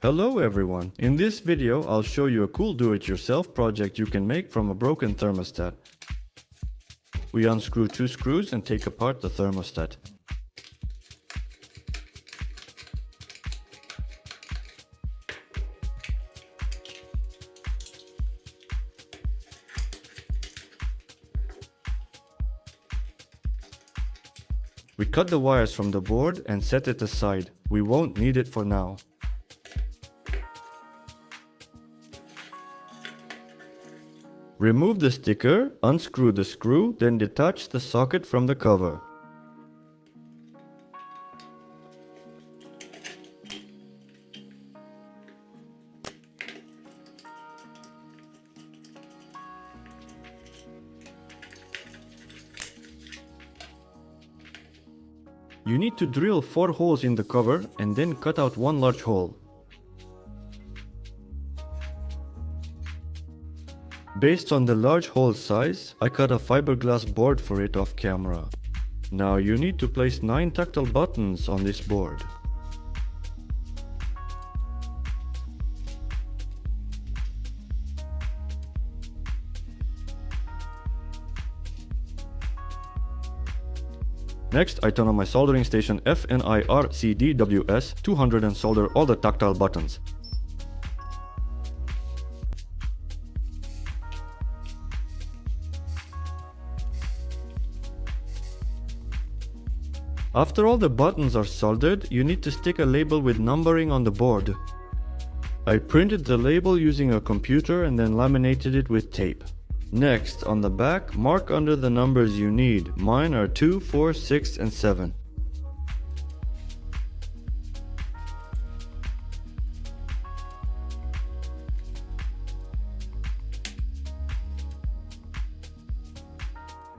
Hello everyone! In this video I'll show you a cool do-it-yourself project you can make from a broken thermostat. We unscrew two screws and take apart the thermostat. We cut the wires from the board and set it aside. We won't need it for now. Remove the sticker, unscrew the screw, then detach the socket from the cover. You need to drill 4 holes in the cover and then cut out one large hole. Based on the large hole size, I cut a fiberglass board for it off camera. Now you need to place 9 tactile buttons on this board. Next, I turn on my soldering station FNIRCDWS200 and solder all the tactile buttons. After all the buttons are soldered, you need to stick a label with numbering on the board. I printed the label using a computer and then laminated it with tape. Next, on the back, mark under the numbers you need. Mine are 2, 4, 6 and 7.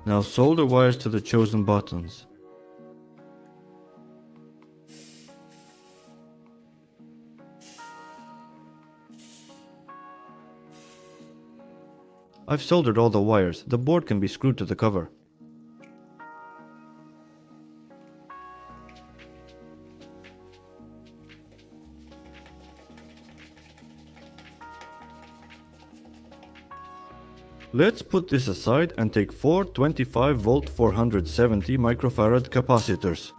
Now solder wires to the chosen buttons. I've soldered all the wires. The board can be screwed to the cover. Let's put this aside and take 4 25V 470 microfarad capacitors.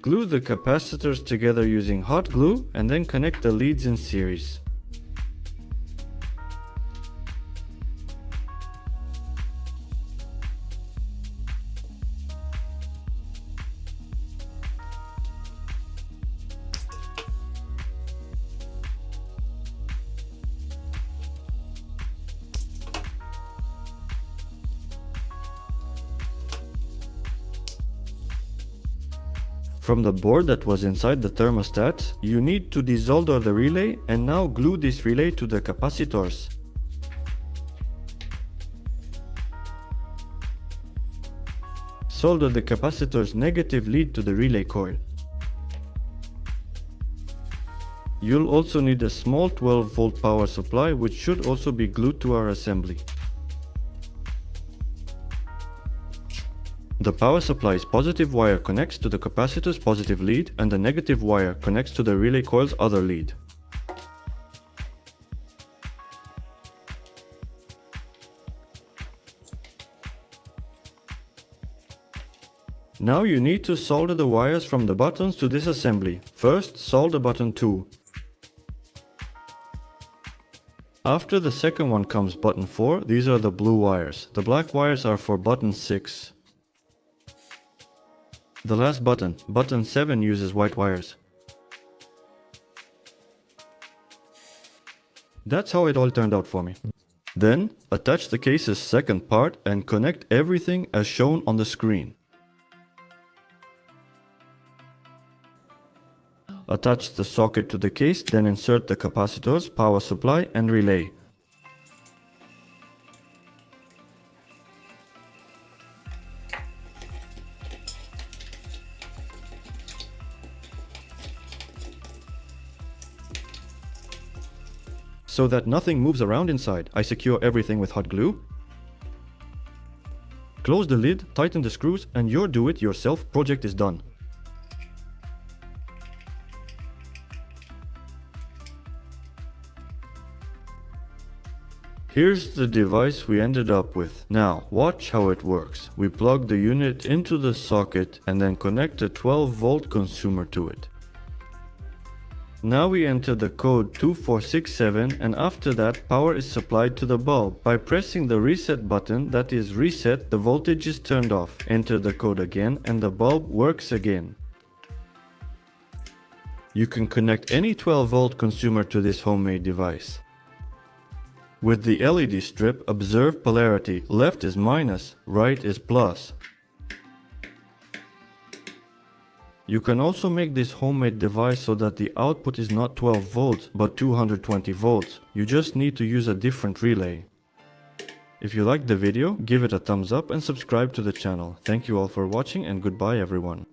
Glue the capacitors together using hot glue and then connect the leads in series. From the board that was inside the thermostat, you need to desolder the relay and now glue this relay to the capacitors. Solder the capacitor's negative lead to the relay coil. You'll also need a small 12V power supply, which should also be glued to our assembly. The power supply's positive wire connects to the capacitor's positive lead and the negative wire connects to the relay coil's other lead. Now you need to solder the wires from the buttons to this assembly. First, solder button 2. After the second one comes button 4, these are the blue wires. The black wires are for button 6. The last button, button 7, uses white wires. That's how it all turned out for me. Then, attach the case's second part and connect everything as shown on the screen. Attach the socket to the case, then insert the capacitors, power supply and relay. So that nothing moves around inside, I secure everything with hot glue. Close the lid, tighten the screws, and your do-it-yourself project is done. Here's the device we ended up with. Now, watch how it works. We plug the unit into the socket and then connect a 12-volt consumer to it. Now we enter the code 2467, and after that power is supplied to the bulb. By pressing the reset button, that is reset, the voltage is turned off. Enter the code again and the bulb works again. You can connect any 12-volt consumer to this homemade device. With the LED strip, observe polarity. Left is minus, right is plus. You can also make this homemade device so that the output is not 12 volts but 220 volts. You just need to use a different relay. If you liked the video, give it a thumbs up and subscribe to the channel. Thank you all for watching and goodbye everyone.